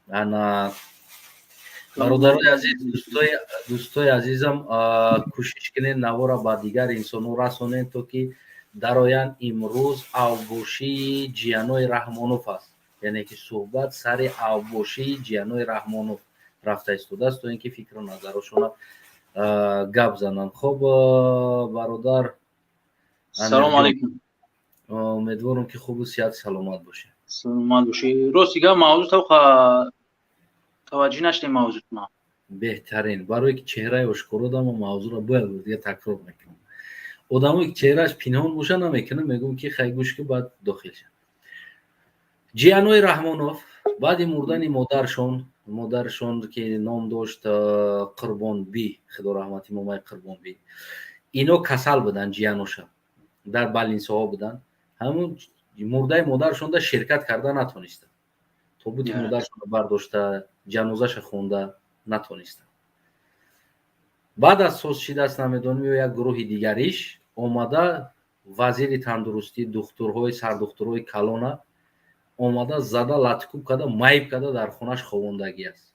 ана бародарои азиз, дӯстои азизам, кӯшиш кунед навора ба дигар инсонҳо расонед, то ки дароянд. Имрӯз авбошии ҷиянои Раҳмонов аст, яъне ки суҳбат сари авбошии ҷиянои Раҳмонов рафта истодааст, то ин ки фикру назарошонро гап зананд. Хоб, бародар салом алейкум. умедворам ки хубу сиҳату саломат бошед. Саломат бошед. Рости гап мавзӯъ таваҷҷӯҳ наштем мавзӯъ ма. Беҳтарин, барое ки чеҳраи ошкоро дам, мавзӯъро бояд дига такрор мекунам. Одамое ки чеҳрааш пинҳон боша намекунад, мегӯям ки хай гӯш ки баъд дохил шад. ҷиянои Раҳмонов баъди мурдани модаршон ки ном дошт Қурбонбӣ, худо раҳмати момаи Қурбонбӣ, ино касал буданд, ҷияноша дар балинсоҳо буданд. ҳамун мурдаи модаршонда ширкат карда натонистанд. тобути модаршонро бардошта ҷанозаша хонда натонистанд. баъд аз соз шидаст намедонем ё як гурӯҳи дигариш омада вазири тандурустӣ, духтурҳои сардухтурҳои калона омада зада латкӯб карда, майб карда дар хонаш ховондагӣ аст.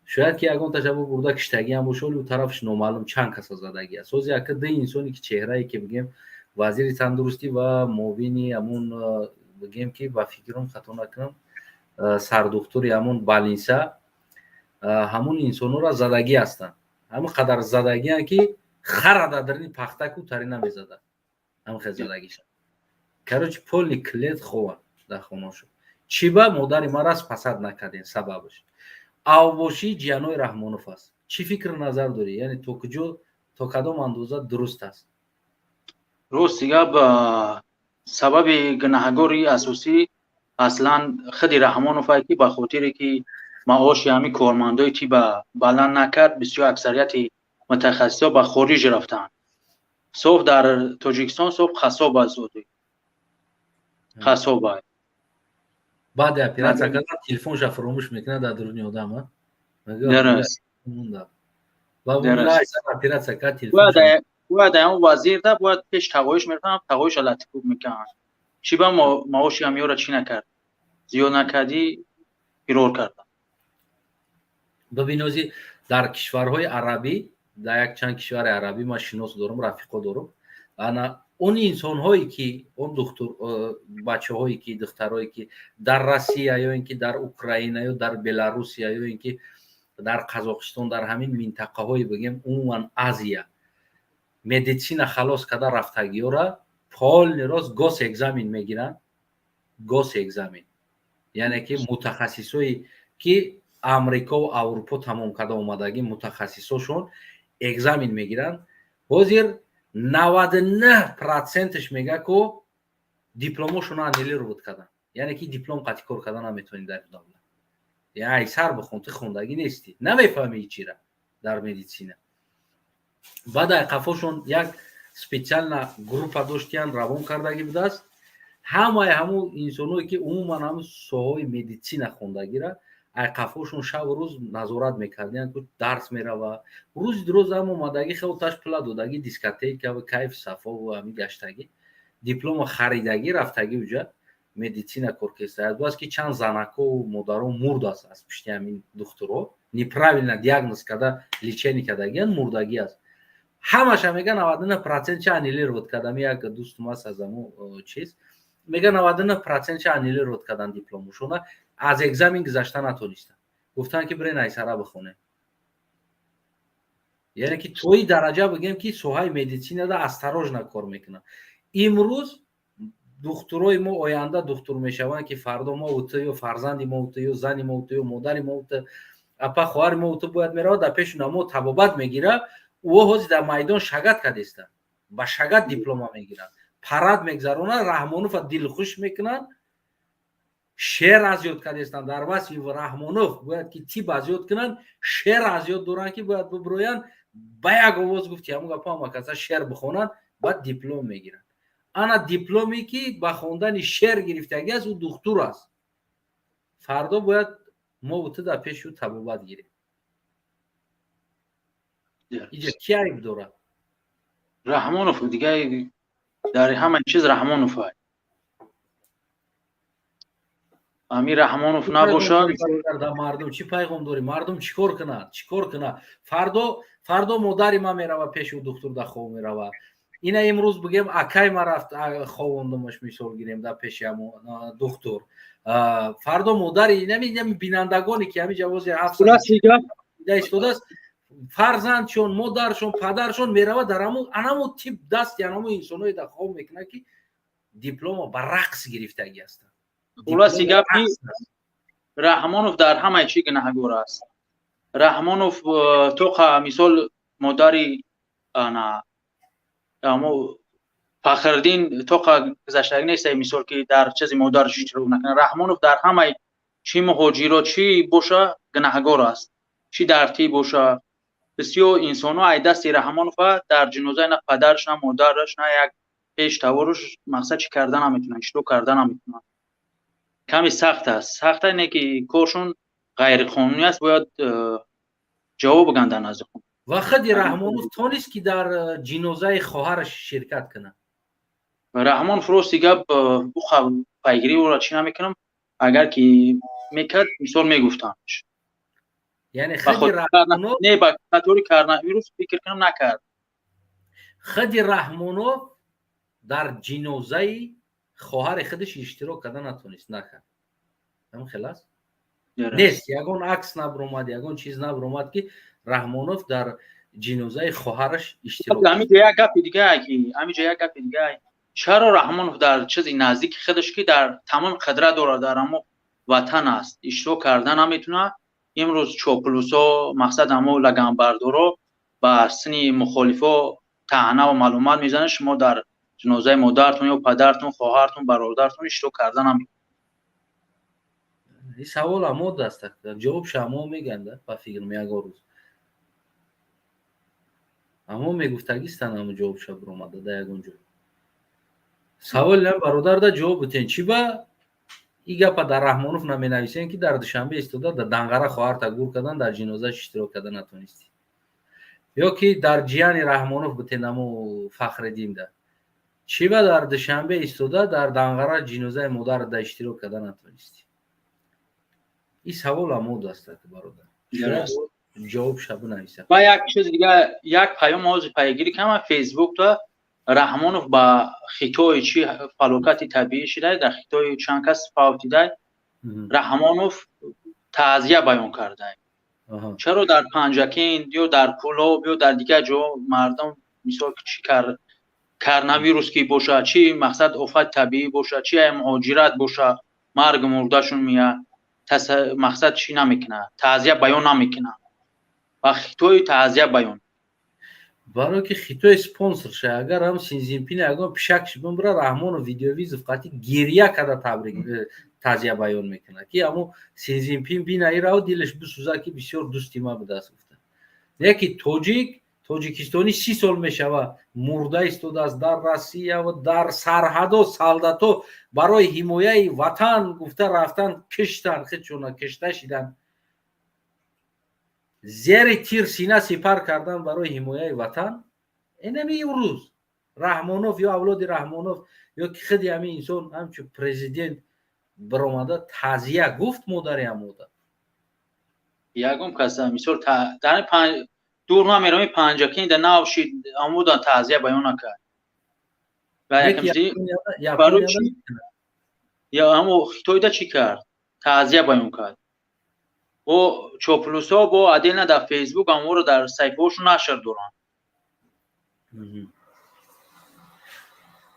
шояд ки ягон ташаббур бурда киштагиам боша, вале ӯ тарафаш номаълум чанд каса задагӣ аст. ҳозир яка ду инсоне ки чеҳрае ки бигем вазири тандурустӣ ва муовини ҳамун бигем ки ба фикрам хато накунам сардухтури ҳамун балинса, ҳамун инсонҳоро задагӣ ҳастанд. ҳамин қадар задагианд ки хара дадрини пахтаку тари намезада. ҳамин хел задагиша. Короче, полный клет хова дар хонаошо. Чиба модари марас пасанд накардем сабабаш. Авбошии ҷиянои Раҳмонов аст. Чӣ фикру назар дорӣ? Яъне то куҷо, то кадом андоза дуруст аст? Рости гап, сабаби гунаҳгори асосӣ аслан худи Раҳмонов аст ки ба хотире ки маоши ҳамин кормандои тиба баланд накард, бисёр аксарияти мутахассисо ба хориҷ рафтанд. соф дар Тоҷикистон соф қассоб аст зоди. Қассоб аст. баъди оператсия кардан телефонша фаромӯш мекунад дар дуруни одам, а? Дараст. оператсия кард бояд ҳамон вазирда бояд пеш тағоиш мекунам, тағоиша латиф мекунам. Чӣ ба маоши ҳамёра чӣ накард? Зиёд накардӣ, фирор карда. бибин ҳозир дар кишварҳои арабӣ, дар як чанд кишвари арабӣ ман шинос дорам, рафиқо дорам. Ана он инсонҳое ки он духтур бачаҳое ки духтарое ки дар Россия ё ин ки дар Украина ё дар Беларусия ё ин ки дар Қазоқистон, дар ҳамин минтақаҳои бигем умуман Азия медитсина халос карда рафтагиёра полный рост госэкзамен мегиранд. Госэкзамен яъне ки мутахассисои ки Амрикову Аврупо тамом карда омадагӣ мутахассисошон экзамен мегиранд. ҳозир 99% мега ко дипломошонро аннулировать карданд. Яъне ки диплом қатъи кор карда наметавонӣ дар давлат. яй сар бхон, ту хондагӣ нестӣ, намефаҳмӣ чира дар медитсина. баъд ай қафошон як специална группа доштиянд, равон кардагӣ будааст. ҳамаи ҳамун инсонҳое ки умуман ҳамун соҳаи медитсина хондагира айқафошон шабу рӯз назорат мекарданд, ки дарс мерава. рӯзи дуруз ҳам омадагӣ хелташ пула додагӣ, дискотека ва кайф сафо ва ҳамин гаштагӣ, диплома харидагӣ, рафтагӣ уҷа медитсина коркеста. Аз ки чанд занако модаро мурдаст аз пишти ҳамин духтурҳо, неправильно диагноз карда лечение кардагианд, мурдагӣ аст. ҳамаша мега 99% ча аннулировать кардам. як дӯстум аст аз ҳамун чиз мега 99% ча аннулировать кардан дипломошона, аз экзамен гузашта натонистанд. гуфтанд ки бирен айсара бихонед. яъне ки то ин дараҷа бигем ки соҳаи медитсинада осторожно кор мекунанд. имрӯз духтурои мо оянда духтур мешаванд ки фардо мо ӯто ё фарзанди мо ӯто ё зани мо ӯто ё модари мо ӯто апа хоҳари мо ӯто бояд меравад дар пеши намо табобат мегира. ӯ ҳозир дар майдон шагат кардеста, ба шагат диплома мегиранд, парад мегзаронанд, Раҳмонова дилхуш мекунанд. шеър аз ёд кардестанд. дар васфи Раҳмонов бояд ки тиб аз ёд кунанд, шеър аз ёд доранд ки бояд бибироянд, ба як овоз гуфти ҳамун гапа ҳама каса шеър бихонанд, баъд диплом мегиранд. ана дипломе ки ба хондани шеър гирифтагӣ аст, ӯ духтур аст. фардо бояд мо ӯто дар пеши ӯ табобат гирем. иҷа ки айб дорад? Раҳмонов дига дар ҳама чиз Раҳмонов аст. амир раҳмонов набошад در مردم چی پیغام داری؟ مردم چیکار کنه؟ فردا مادری ما میرود پیش او دکتر در خواب میرود. اینا امروز بگیم اکای ما رفت خوابوندمش مثال گیریم در پیش دکتر. فردا مادری نمیدونم بینندگانی که همین جواز 700 ایستاده است، فرزندشون، مادرشون، پدرشون میرود در همون تیپ دست یعنی همون انسانای در خواب میکنه که دیپلم با رقص گرفتگی هستن. خلاصی گپ раҳмонов дар ҳамаи чӣ гунаҳгор аст. раҳмонов то мисол модари фахриддин то гузаштагӣ нест мисол ки дар чизи модараш иштирок накунад. раҳмонов дар ҳамаи чӣ муҳоҷирот чӣ боша гунаҳгор аст, чӣ дар тӣ боша. бисёр инсонҳо ай дасти раҳмонова дар ҷинозаи на падараш на модараш на як пештаворош мақсад чӣ карда наметунанд, иштирок карда наметунанд. کمی سخت است. سخت اینه که کارشون غیر قانونی است، باید جواب بگن نزد خون. و خود رحمانوف تونست که در جنازه خواهرش شرکت کنه. رحمان فروز دیگه بخواه پیگیری او را چی نمیکنم، اگر که میکرد مثال میگفتمش. یعنی خود رحمانوف نه با کاتوری کردن ویروس فکر کنم نکرد. خود رحمانوف در جنازه خواهر خودش اشتراک کردن نتونست نکرد. هم خلاص نیست. یگان عکس نبرومد، یگان چیز نبرومد که رحمانوف در جنازه خواهرش اشتراک کرد. همینجا یک گپ دیگه چرا رحمانوف در چیزی نزدیک خودش که در تمام قدرت داره، در همون وطن است، اشتراک کردن نمیتونه. امروز چوپلوسا مقصد همون لگنبردارا با سنی مخالفا طعنه و معلومات میزنه شما در جنازه مادرتون یا پدرتون، خواهرتون، برادرتون اشتراک کردن نمیتونه. این سوال اما دست جواب شما میگنده با فکر میگه روز اما میگفتگیستن اما جواب شب رو اومده در یگونجا سوال نه برادر دا جواب بتین چی با این گپ در رحمانوف نمینویسین که در دوشنبه ایستاده در دنگره خواهر تا گور کردن در جنازه اشتراک کردن نتونستی، یا که در جیان رحمانوف بتین امو فخرالدین ده چی با در دوشنبه ایستاده در دنگره جنازه مادر در اشتراک کردن نتونستی. این سوال امود است برادر. جواب شب نویسم. و یک چیز دیگه، یک پیام موضوع پیگیری کنم فیسبوک تو رحمانوف با خطای چی فلاکت طبیعی شده، در خطای چند کس فوتیده رحمانوف تعزیه بیان کرده. چرا در پنجکین یا در کلاب یا در دیگه جا مردم مثال چی کرونا ویروس کی باشه، چی مقصد آفت طبیعی باشه، چی مهاجرت باشه، مرگ مردهشون میاد، مقصد چی نمیکنه، تعزیه بیان نمیکنه و خطای تعزیه بیان برای که خطای سپانسر شه. اگر هم سینزینپین اگر پیشکش بمبره رحمان ویدیو ویز فقطی گریه کرده تبریک تعزیه بیان میکنه که اما سینزینپین بین ای را دلش بسوزه که بسیار دوستی ما به دست گفته. یکی توجیکستانی 30 سال میشوه مرده ایستاده است در روسیه و در سرحد و سالداتو برای حمایت وطن گفته رفتن کشتن، خودشون کشته شدن، زیر تیر سینه سپر کردن برای حمایت وطن. اینمی روز رحمانوف یا اولاد رحمانوف یا که خودی همین انسان همچون پرزیدنت برآمده تعزیه گفت مادری اموده یگم کسا مثال در دور نمیرمی پنجکین در نوشید اموده تعزیه بیان نکرد و یکمسی برای چی یا همو خطای دا چی کرد تعزیه بیان کرد و چوپلوسا با عدیل در فیسبوک امو رو در صفحه‌شون نشر دارن.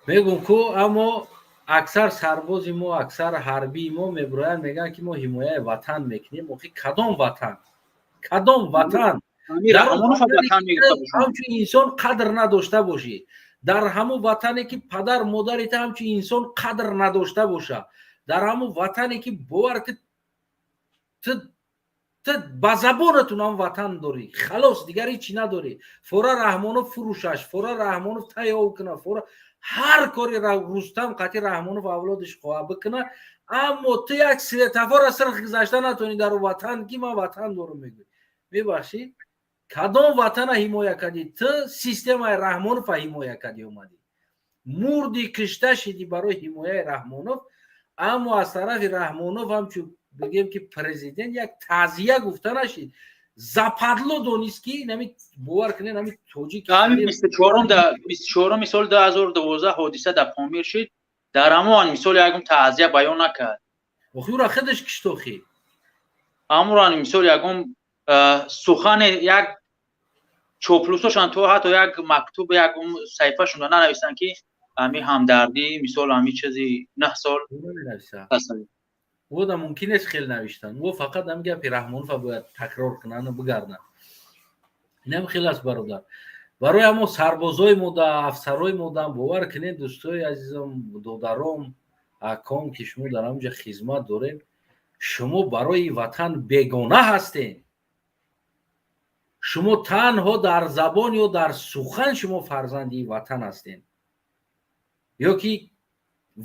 میگم که اما اکثر سربازی ما، اکثر حربی ما میبراین میگن که ما حمایت وطن میکنیم. موقع کدام وطن در همچون انسان قدر نداشته باشی، در همون وطنی که پدر مادرت همچون انسان قدر نداشته باشه، در همون وطنی که باور که تو با زبانتون هم وطن داری، خلاص دیگر هیچی نداری. فورا رحمانوف فروشش، فورا رحمانوف تیاو کنه، فورا هر کاری رستم قطعی رحمانوف اولادش خواه بکنه. اما تو یک سویتفار اثر گذاشته نتونی در وطن که ما وطن دارم میگوی. میبخشی کدام وطن حمایت کردی؟ تو سیستم رحمانوف حمایت کردی اومدی مردی کشته شدی برای حمایت رحمانوف. اما از طرف رحمانوف هم چون بگیم که پرزیدنت یک تعزیه گفته نشید زپادلو دونیسکی نمی باور کنین نمی توجیه همین 24 سال 2012 حادثه در پامیر شد در همان مثال یکم تعزیه بیان نکرد اخی را خودش کشتوخی اموران مثال یکم سخن یک چوپلوساشان تو حتی یک مکتوب یک صفحه شون ننوشتن که امی همدردی مثال امی چیزی 9 سال هستن و دا ممکن است خیلی نوشتن و فقط هم گپی رحمانوف باید تکرار کنن و بگردن اینم خیلی است برادر برای اما سربازای ما دا افسرای ما دا باور کنید دوستای عزیزم دودرام اکام که شما در همونجا خدمت داریم شما برای وطن بیگانه هستین شما تنها در زبان یا در سخن شما فرزندی وطن هستین یا که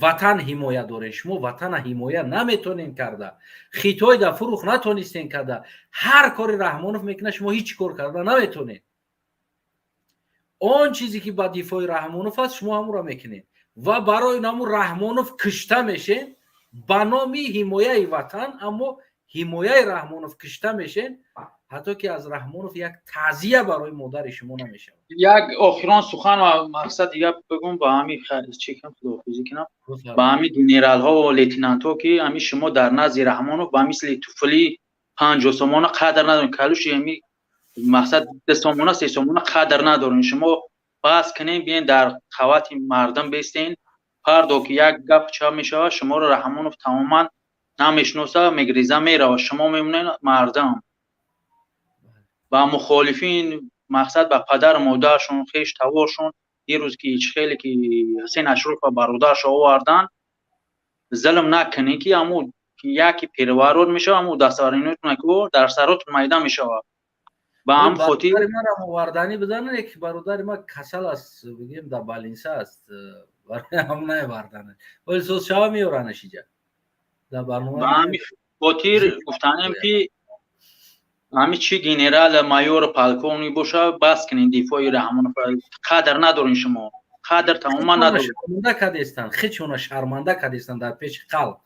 وطن حمایه داره شما وطن حمایه نمیتونین کرده خیتای در فروخ نتونستین کرده هر کاری رحمانوف میکنه شما هیچ کار کرده نمیتونین آن چیزی که با دفاع رحمانوف است شما همون را میکنین و برای نامو رحمانوف کشته میشین به نامی حمایه وطن اما حمایه رحمانوف کشته میشین حتی که از رحمانوف یک تعزیه برای مادر شما نمیشه یک آخران سخن و مقصد دیگه بگم با همین چیکم خداحافظی کنم با همین جنرال ها و لیتنانت ها که همین شما در نزد رحمانوف با مثل توفلی 5 سامان قدر ندارین کلوش همین مقصد 2 سامان 3 سامان قدر ندارین شما بس کنین بیاین در خوات مردم بیستین هر دو که یک گپ چا میشه شما رو رحمانوف تماما نمیشناسه میگریزه میره و شما میمونین مردم با مخالفین مقصد با پدر مادرشون خیش توارشون یه روز که خیلی که حسین اشرف و برادرش آوردن ظلم نکنین که امو یکی پیروارود میشه امو دستارینوتون که در سراتون میدان میشه با هم خاطر ما آوردنی بدن یک برادر ما کسل است بگیم در بالینسا است برای هم نیاوردن ولی سوز شما میورنش اینجا در برنامه با هم خاطر گفتنیم که همین چی گنرال مایور پالکونی باشه بس کنین دفاعی رحمانوف قدر ندارین شما قدر تماما ندارین شرمنده کردستن خیچونا شرمنده کردستن در پیش خلق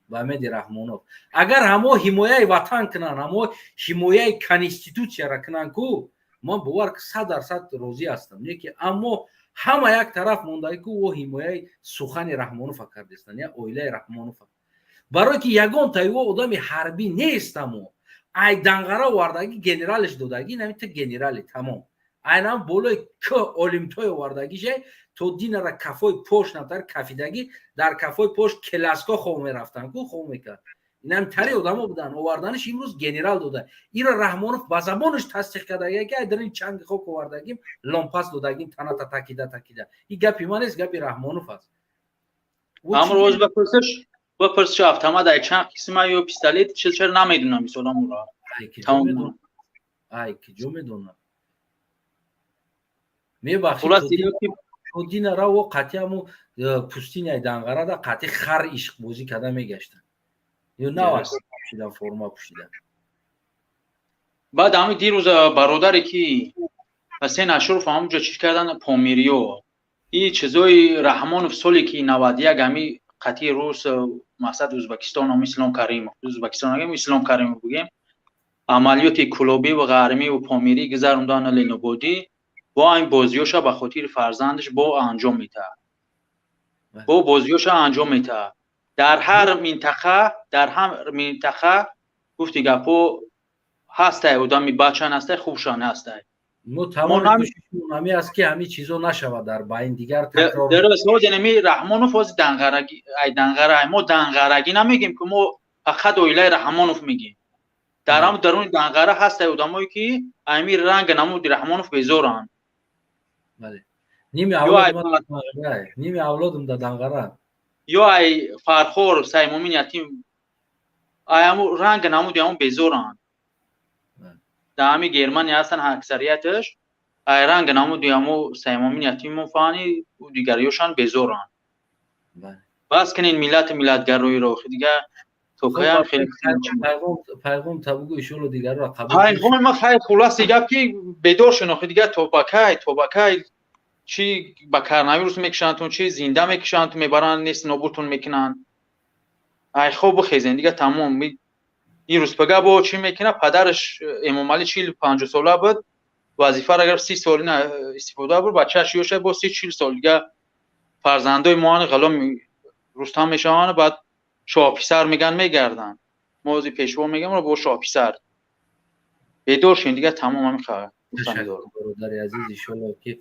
با امید رحمانوف اگر همو حمایه وطن کنن همو حمایه کنستیتوسیا را کنن کو من باور که 100% راضی هستم یکی اما همه یک طرف مونده که او حمایه سخن رحمانوف کردستن یا اویله رحمانوف برای که یگان تایو آدم حربی نیستم ای دنگره وردگی گنرالش دادگی نمیته گنرالی تمام اینا بالای که اولیمپیای وردگیشه تو دین را کفای پشت نتر کفیدگی در کفای پشت کلاسکا خواه میرفتن کو خواه میکرد این هم تری آدم ها بودن آوردنش امروز گنرال داده این را رحمانوف با زبانش تصدیق کرده که در این چنگ خواه وردگیم لامپاس دادگیم تناتا تکیده این گپی من است گپی رحمانوف است هم روز بپرسش автомат ای چند قسمه یا پیستولیت چرا نمیدونم مثلا اون را تمام که جو میدونم میبخشید تو دین را و قطعی همو پوستین ای دنگره دا قطعی خر عشق بوزی کده میگشتن یا نه واسه پوشیدن فرما پوشیدن بعد همین دیروز برادری که حسین اشرف همونجا چیز کردن پامیریو این چیزای رحمانوف سالی که 91 همی قطعی روس مقصد ازبکستان هم اسلام کریم ازبکستان هم اسلام کریم بگیم عملیات کلوبی و غرمی و پامیری گذروندن لینوبودی با این بازیوشا به خاطر فرزندش با انجام میده با بازیوشا انجام میده در هر منطقه گفتی گپو هسته آدمی بچن هسته خوبشان هسته ما تمام همی است که همین چیزا نشود در باین دیگر تکرار درست بود نمی رحمانوف از دنگرگی ای دنگره ما دنگرگی نمیگیم که ما فقط اویله رحمانوف میگیم در هم درون دنگره هست آدمایی که امیر رنگ نمود رحمانوف بیزارن بله نیمی اولادم در دنگره یا ای فرخور سیمومین یتیم ایمو رنگ نمود همون بیزارن در همین گرمانی هستن اکثریتش ای رنگ نمود همون سیمومین یتیم فانی و دیگریوشان بیزارن بس کنین ملتگرایی رو دیگه توقعی هم خیلی پیغام تبگو ایشون دیگر رو قبول پیغام ما خیلی خلاص دیگه که بدور شناخت دیگه توبکای چی با کارنامه روز میکشن چی زنده میکشن میبرن نیست نابودتون میکنن ای خوب بخیزین دیگه تمام. این روز پگاه با چی میکنه؟ پدرش امام علی 45 ساله بود، وظیفه را گرفت 30 سال نه استفاده بود، بچه‌ش یوشه با 30-40 سال دیگه فرزندای ما غلام رستم میشن، بعد شاه افسر میگن میگردن، موزی پیشوا میگم رو با شاه افسر بدور شین دیگه تمام همین خبر. تشکر برادر عزیز، ان شاء الله که